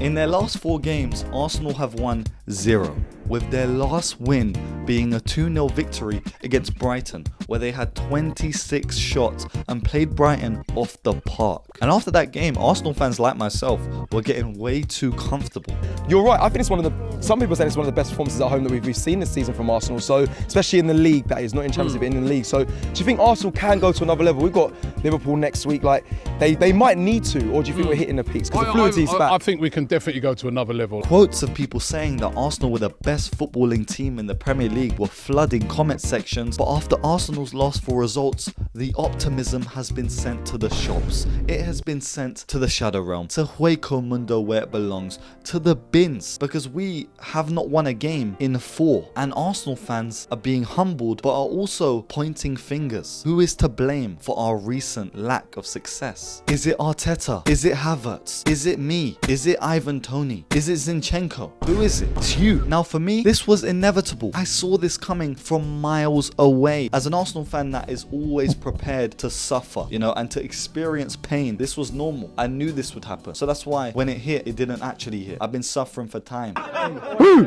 In their last 4 games, Arsenal have won 0, with their last win being a 2-0 victory against Brighton, where they had 26 shots and played Brighton off the park. And after that game, Arsenal fans like myself were getting way too comfortable. You're right, I think it's some people say it's one of the best performances at home that we've seen this season from Arsenal, so especially in the league, that is, not in Champions League, but in the league. So do you think Arsenal can go to another level? We've got Liverpool next week, like they might need to, or do you think we're hitting the peaks? Because the fluidity's back. I think we can definitely go to another level. Quotes of people saying that Arsenal were the best footballing team in the Premier League were flooding comment sections, but after Arsenal's last 4 results, the optimism has been sent to the shops. It has been sent to the Shadow Realm, to Hueco Mundo where it belongs, to the bins, because we have not won a game in 4, and Arsenal fans are being humbled but are also pointing fingers. Who is to blame for our recent lack of success? Is it Arteta? Is it Havertz? Is it me? Is it Ivan Toney? Is it Zinchenko? Who is it? It's you. Now for me, this was inevitable. I saw this coming from miles away. As an Arsenal fan that is always prepared to suffer, and to experience pain, this was normal. I knew this would happen. So that's why when it hit, it didn't actually hit. I've been suffering for time. Who?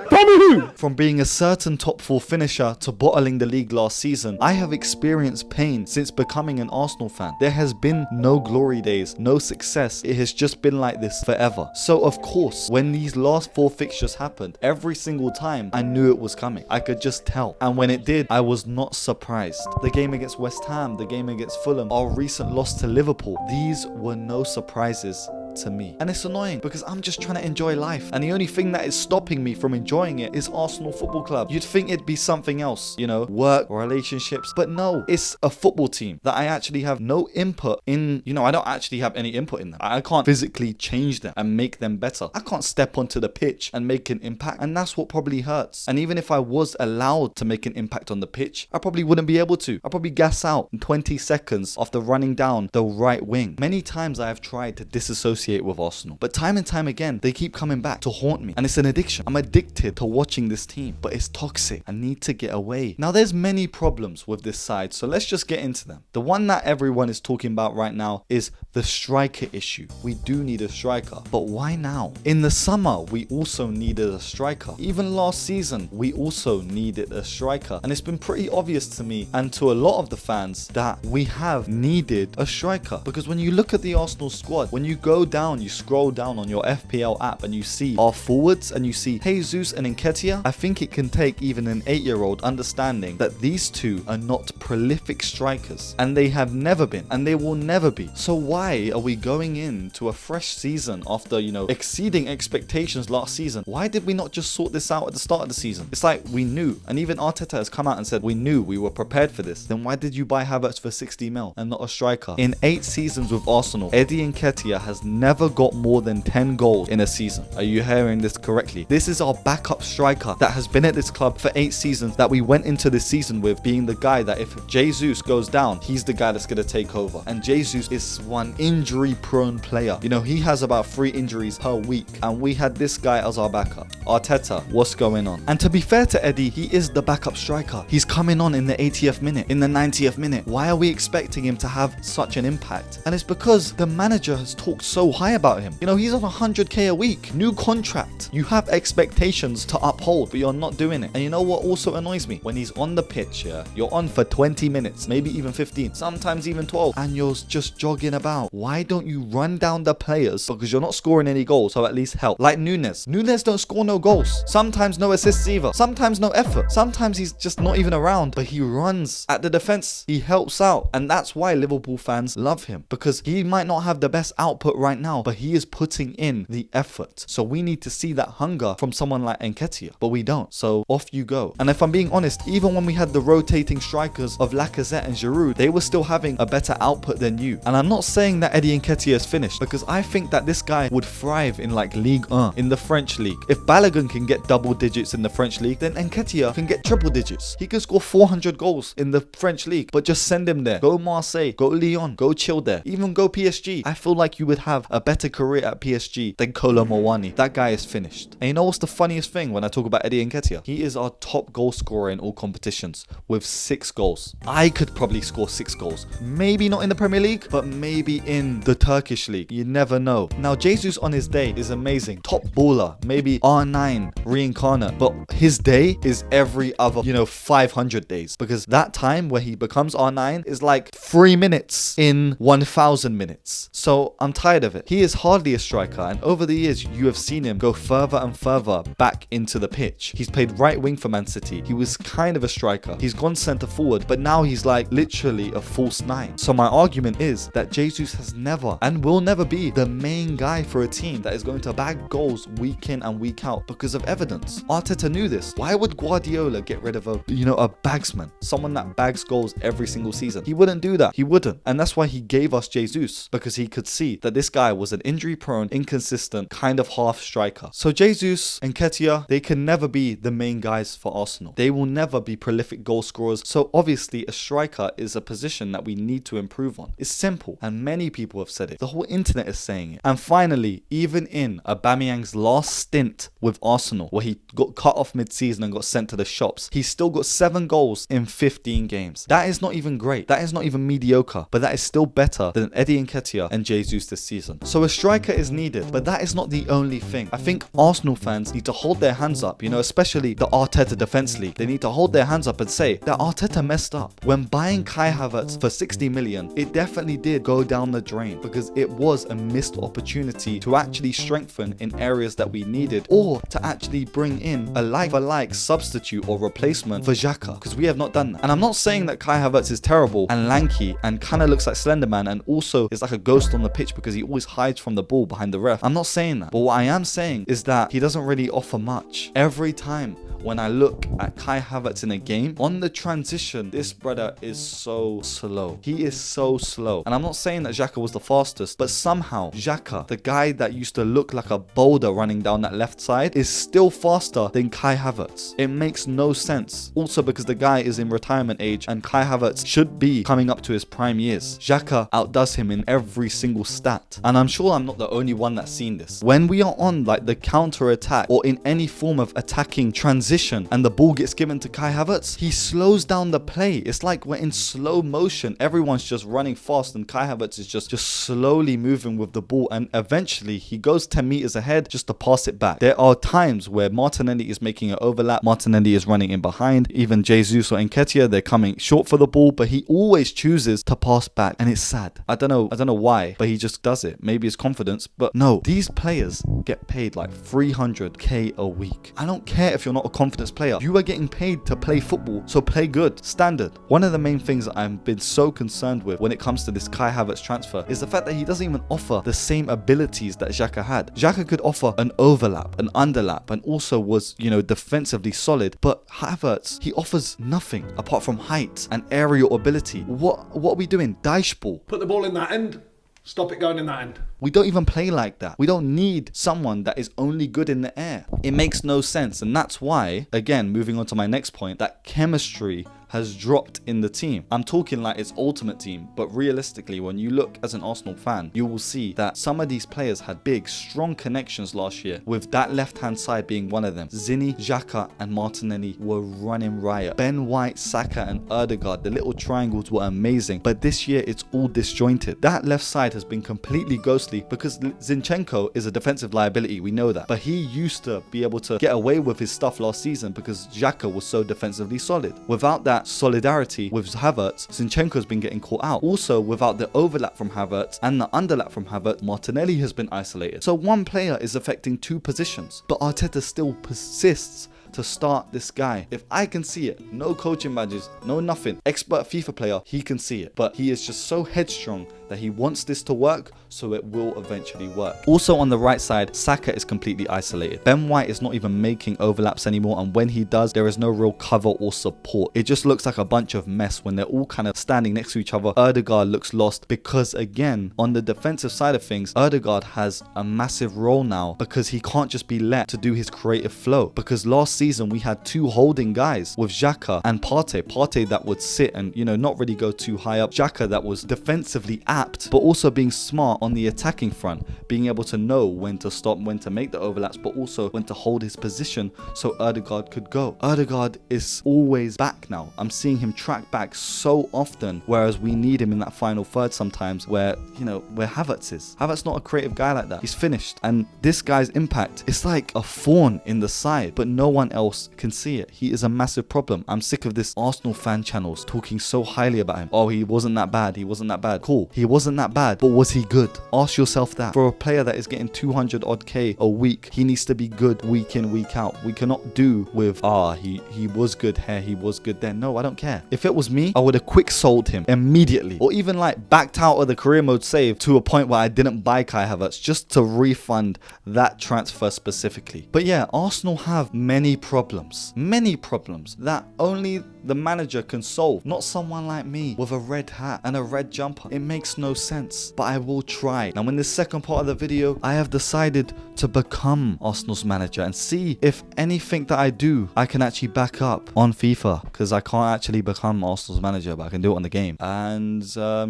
Tell me who? From being a certain top 4 finisher to bottling the league last season, I have experienced pain since becoming an Arsenal fan. There has been no glory days, no success. It has just been like this forever. So of course, when these last 4 fixtures happened, every single time I knew it was coming. I could just tell. And when it did, I was not surprised. The game against West Ham, the game against Fulham, our recent loss to Liverpool, these were no surprises to me. And it's annoying because I'm just trying to enjoy life, and the only thing that is stopping me from enjoying it is Arsenal Football Club. You'd think it'd be something else, work or relationships, but no, it's a football team that I actually have no input in. I don't actually have any input in them. I can't physically change them and make them better. I can't step onto the pitch and make an impact, and that's what probably hurts. And even if I was allowed to make an impact on the pitch, I probably wouldn't be able to. I'd probably gas out in 20 seconds after running down the right wing. Many times I have tried to disassociate with Arsenal, but time and time again they keep coming back to haunt me, and it's an addiction. I'm addicted to watching this team, but it's toxic. I need to get away. Now there's many problems with this side, so let's just get into them. The one that everyone is talking about right now is the striker issue. We do need a striker, but why now? In the summer we also needed a striker. Even last season we also needed a striker, and it's been pretty obvious to me and to a lot of the fans that we have needed a striker, because when you look at the Arsenal squad, when you go down, you scroll down on your FPL app and you see our forwards and you see Jesus and Nketiah, I think it can take even an 8-year-old understanding that these two are not prolific strikers, and they have never been, and they will never be. So why are we going into a fresh season after, exceeding expectations last season? Why did we not just sort this out at the start of the season? It's like we knew, and even Arteta has come out and said we knew, we were prepared for this. Then why did you buy Havertz for 60 mil and not a striker? In 8 seasons with Arsenal, Eddie Nketiah has never got more than 10 goals in a season. Are you hearing this correctly? This is our backup striker that has been at this club for 8 seasons, that we went into this season with being the guy that if Jesus goes down, he's the guy that's going to take over. And Jesus is one injury prone player. He has about 3 injuries per week, and we had this guy as our backup. Arteta, what's going on? And to be fair to Eddie, he is the backup striker. He's coming on in the 80th minute, in the 90th minute. Why are we expecting him to have such an impact? And it's because the manager has talked so high about him. He's on 100k a week, new contract. You have expectations to uphold, but you're not doing it. And you know what also annoys me? When he's on the pitch, you're on for 20 minutes, maybe even 15, sometimes even 12, and you're just jogging about. Why don't you run down the players? Because you're not scoring any goals, so at least help. Like Nunes don't score no goals, sometimes no assists either, sometimes no effort, sometimes he's just not even around, but he runs at the defense, he helps out. And that's why Liverpool fans love him, because he might not have the best output right now, but he is putting in the effort. So we need to see that hunger from someone like Nketiah, but we don't. So off you go. And if I'm being honest, even when we had the rotating strikers of Lacazette and Giroud, they were still having a better output than you. And I'm not saying that Eddie Nketiah is finished, because I think that this guy would thrive in like Ligue 1, in the French league. If Balogun can get double digits in the French league, then Nketiah can get triple digits. He can score 400 goals in the French league, but just send him there. Go Marseille, go Lyon, go chill there. Even go PSG. I feel like you would have a better career at PSG than Kolo Muani. That guy is finished. And you know what's the funniest thing when I talk about Eddie Nketiah? He is our top goal scorer in all competitions with 6 goals. I could probably score 6 goals. Maybe not in the Premier League, but maybe in the Turkish league. You never know. Now, Jesus on his day is amazing. Top baller, maybe R9 reincarnate, but his day is every other, 500 days, because that time where he becomes R9 is like 3 minutes in 1,000 minutes. So I'm tired of it. He is hardly a striker, and over the years, you have seen him go further and further back into the pitch. He's played right wing for Man City. He was kind of a striker. He's gone centre forward, but now he's like literally a false 9. So my argument is that Jesus has never and will never be the main guy for a team that is going to bag goals week in and week out because of evidence. Arteta knew this. Why would Guardiola get rid of a bagsman? Someone that bags goals every single season. He wouldn't do that. He wouldn't. And that's why he gave us Jesus, because he could see that this guy was an injury prone, inconsistent, kind of half striker. So Jesus and Nketiah, they can never be the main guys for Arsenal. They will never be prolific goal scorers. So obviously a striker is a position that we need to improve on. It's simple, and many people have said it. The whole internet is saying it. And finally, even in Aubameyang's last stint with Arsenal, where he got cut off mid-season and got sent to the shops, he's still got 7 goals in 15 games. That is not even great. That is not even mediocre, but that is still better than Eddie Nketiah and Jesus this season. So a striker is needed, but that is not the only thing. I think Arsenal fans need to hold their hands up, especially the Arteta Defense League. They need to hold their hands up and say that Arteta messed up. When buying Kai Havertz for 60 million, it definitely did go down the drain, because it was a missed opportunity to actually strengthen in areas that we needed, or to actually bring in a like-for-like substitute or replacement for Xhaka, because we have not done that. And I'm not saying that Kai Havertz is terrible and lanky and kind of looks like Slenderman and also is like a ghost on the pitch because he always hides from the ball behind the ref. I'm not saying that. But what I am saying is that he doesn't really offer much. Every time when I look at Kai Havertz in a game, on the transition, this brother is so slow. He is so slow. And I'm not saying that Xhaka was the fastest, but somehow Xhaka, the guy that used to look like a boulder running down that left side, is still faster than Kai Havertz. It makes no sense. Also because the guy is in retirement age and Kai Havertz should be coming up to his prime years. Xhaka outdoes him in every single stat. And I'm sure I'm not the only one that's seen this. When we are on like the counter attack or in any form of attacking transition and the ball gets given to Kai Havertz, he slows down the play. It's like we're in slow motion. Everyone's just running fast and Kai Havertz is just slowly moving with the ball, and eventually he goes 10 meters ahead just to pass it back. There are times where Martinelli is making an overlap, Martinelli is running in behind, even Jesus or Nketiah, they're coming short for the ball, but he always chooses to pass back, and it's sad. I don't know why, but he just does it. Maybe it's confidence, but no, these players get paid like 300k a week. I don't care if you're not a confidence player. You are getting paid to play football, so play good, standard. One of the main things that I've been so concerned with when it comes to this Kai Havertz transfer is the fact that he doesn't even offer the same abilities that Xhaka had. Xhaka could offer an overlap, an underlap, and also was, defensively solid, but Havertz, he offers nothing apart from height and aerial ability. What are we doing? Dice ball. Put the ball in that end. Stop it going in that end. We don't even play like that. We don't need someone that is only good in the air. It makes no sense. And that's why, again, moving on to my next point, that chemistry has dropped in the team. I'm talking like it's ultimate team, but realistically, when you look as an Arsenal fan, you will see that some of these players had big, strong connections last year, with that left-hand side being one of them. Zinni, Xhaka, and Martinelli were running riot. Ben White, Saka, and Ødegaard, the little triangles were amazing, but this year it's all disjointed. That left side has been completely ghostly because Zinchenko is a defensive liability, we know that, but he used to be able to get away with his stuff last season because Xhaka was so defensively solid. Without that solidarity with Havertz, Zinchenko's been getting caught out. Also, without the overlap from Havertz and the underlap from Havertz, Martinelli has been isolated. So one player is affecting 2 positions, but Arteta still persists to start this guy. If I can see it, no coaching badges, no nothing, expert FIFA player, he can see it. But he is just so headstrong that he wants this to work, so it will eventually work. Also on the right side, Saka is completely isolated. Ben White is not even making overlaps anymore, and when he does, there is no real cover or support. It just looks like a bunch of mess when they're all kind of standing next to each other. Ødegaard looks lost because, again, on the defensive side of things, Ødegaard has a massive role now because he can't just be let to do his creative flow. Because last season we had two holding guys with Xhaka and Partey. Partey that would sit and, you know, not really go too high up. Xhaka that was defensively apt, but also being smart on the attacking front, being able to know when to stop, when to make the overlaps, but also when to hold his position so Ødegaard could go. Ødegaard is always back now. I'm seeing him track back so often, whereas we need him in that final third sometimes where, you know, where Havertz is. Havertz not a creative guy like that. He's finished. And this guy's impact is like a thorn in the side, but no one else can see it. He is a massive problem. I'm sick of this Arsenal fan channels talking so highly about him. Oh, he wasn't that bad. He wasn't that bad. Cool. He wasn't that bad, but was he good? Ask yourself that. For a player that is getting 200 odd K a week, he needs to be good week in, week out. We cannot do with, he was good here, he was good there. No, I don't care. If it was me, I would have quick sold him immediately, or even like backed out of the career mode save to a point where I didn't buy Kai Havertz just to refund that transfer specifically. But yeah, Arsenal have many problems that only the manager can solve, not someone like me with a red hat and a red jumper. It makes no sense, but I will try. Now in this second part of the video, I have decided to become Arsenal's manager and see if anything that I do I can actually back up on FIFA, because I can't actually become Arsenal's manager, but I can do it on the game. And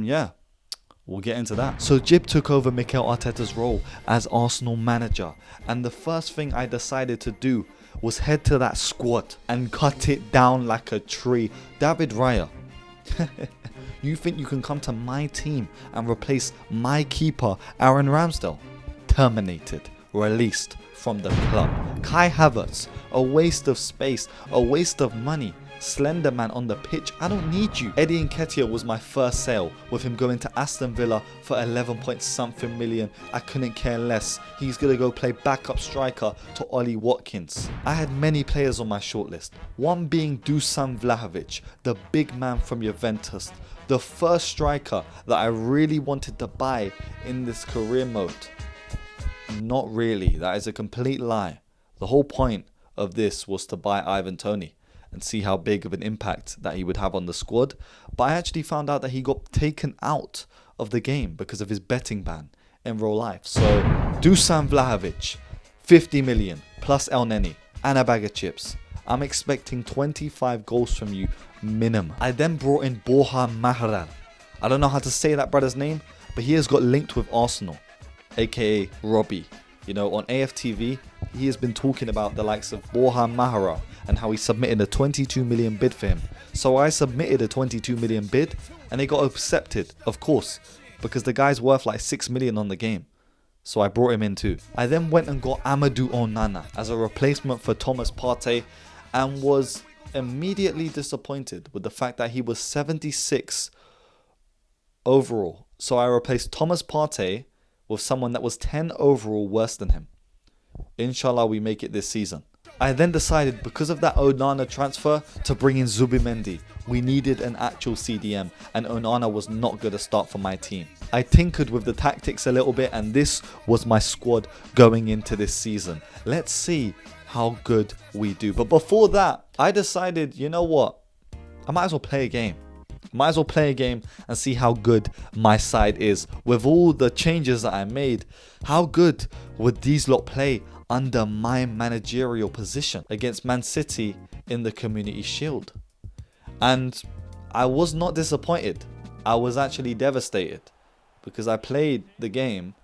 yeah, we'll get into that. So Jib took over Mikel Arteta's role as Arsenal manager, and the first thing I decided to do was head to that squad and cut it down like a tree. David Raya, you think you can come to my team and replace my keeper, Aaron Ramsdale? Terminated. Released from the club. Kai Havertz, a waste of space, a waste of money. Slender man on the pitch, I don't need you. Eddie Nketiah was my first sale, with him going to Aston Villa for 11 point something million. I couldn't care less. He's gonna go play backup striker to Ollie Watkins. I had many players on my shortlist, one being Dusan Vlahovic, the big man from Juventus, the first striker that I really wanted to buy in this career mode. Not really, that is a complete lie. The whole point of this was to buy Ivan Toney and see how big of an impact that he would have on the squad. But I actually found out that he got taken out of the game because of his betting ban in real life. So Dusan Vlahovic, 50 million plus El Neni and a bag of chips. I'm expecting 25 goals from you minimum. I then brought in Borja Majoral. I don't know how to say that brother's name, but he has got linked with Arsenal, aka Robbie. You know, on AFTV, he has been talking about the likes of Borja Majoral and how he submitted a 22 million bid for him. So I submitted a 22 million bid and it got accepted, of course, because the guy's worth like 6 million on the game. So I brought him in too. I then went and got Amadou Onana as a replacement for Thomas Partey and was immediately disappointed with the fact that he was 76 overall. So I replaced Thomas Partey with someone that was 10 overall worse than him. Inshallah, we make it this season. I then decided, because of that Onana transfer, to bring in Zubimendi. We needed an actual CDM, and Onana was not going to start for my team. I tinkered with the tactics a little bit, and this was my squad going into this season. Let's see how good we do. But before that, I decided, you know what? I might as well play a game. Might as well play a game and see how good my side is. With all the changes that I made, how good would these lot play under my managerial position against Man City in the Community Shield? And I was not disappointed. I was actually devastated because I played the game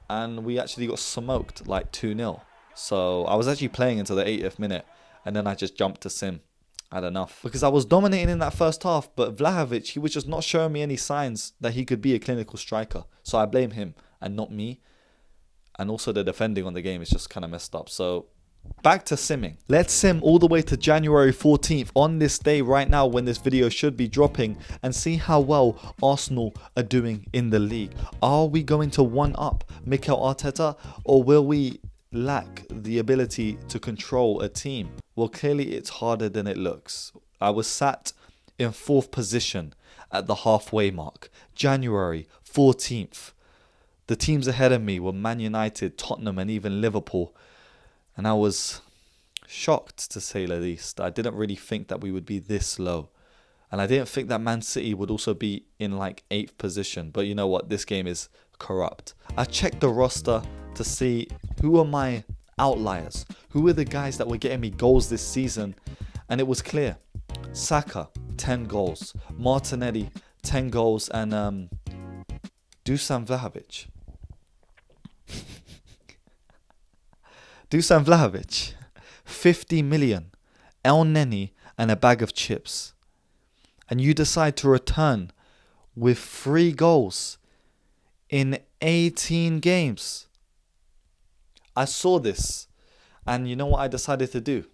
and we actually got smoked like 2-0. So I was actually playing until the 80th minute and then I just jumped to sim. I had enough because I was dominating in that first half, but Vlahovic, he was just not showing me any signs that he could be a clinical striker. So I blame him and not me. And also the defending on the game is just kind of messed up. So back to simming. Let's sim all the way to January 14th on this day right now when this video should be dropping and see how well Arsenal are doing in the league. Are we going to one-up Mikel Arteta, or will we lack the ability to control a team? Well, clearly it's harder than it looks. I was sat in 4th position at the halfway mark, January 14th. The teams ahead of me were Man United, Tottenham and even Liverpool. And I was shocked, to say the least. I didn't really think that we would be this low. And I didn't think that Man City would also be in like 8th position. But you know what? This game is corrupt. I checked the roster to see who are my outliers. Who are the guys that were getting me goals this season? And it was clear. Saka, 10 goals. Martinelli, 10 goals. And Dusan Vlahovic. Dusan Vlahovic, 50 million, El Neni and a bag of chips. And you decide to return with 3 goals in 18 games. I saw this and you know what I decided to do?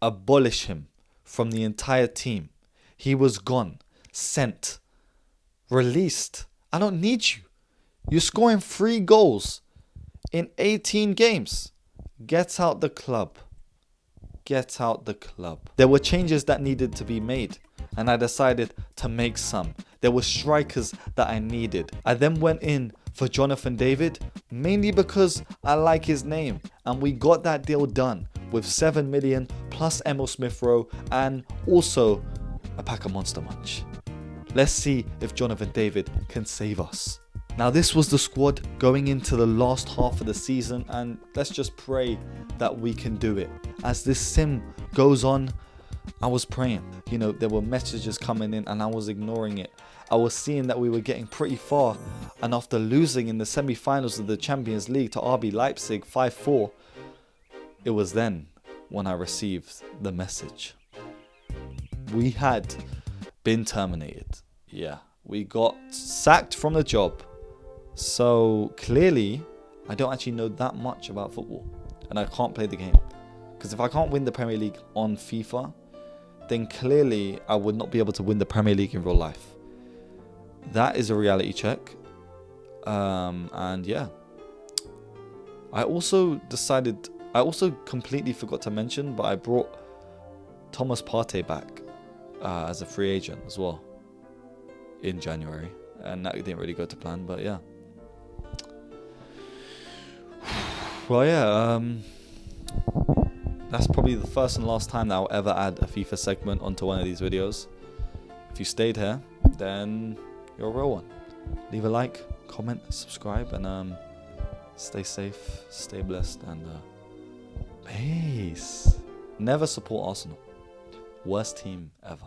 Abolish him from the entire team. He was gone, sent, released. I don't need you. You're scoring 3 goals in 18 games. Get out the club. Get out the club. There were changes that needed to be made and I decided to make some. There were strikers that I needed. I then went in for Jonathan David, mainly because I like his name, and we got that deal done with 7 million plus Emil Smith Rowe and also a pack of Monster Munch. Let's see if Jonathan David can save us. Now this was the squad going into the last half of the season, and let's just pray that we can do it. As this sim goes on, I was praying. You know, there were messages coming in and I was ignoring it. I was seeing that we were getting pretty far, and after losing in the semi-finals of the Champions League to RB Leipzig 5-4, it was then when I received the message. We had been terminated. Yeah, we got sacked from the job. So clearly, I don't actually know that much about football and I can't play the game. Because if I can't win the Premier League on FIFA, then clearly I would not be able to win the Premier League in real life. That is a reality check. And yeah. I also completely forgot to mention, but I brought Thomas Partey back as a free agent as well in January. And that didn't really go to plan, but yeah. Well, yeah, that's probably the first and last time that I'll ever add a FIFA segment onto one of these videos. If you stayed here, then you're a real one. Leave a like, comment, subscribe, and stay safe, stay blessed, and peace. Never support Arsenal. Worst team ever.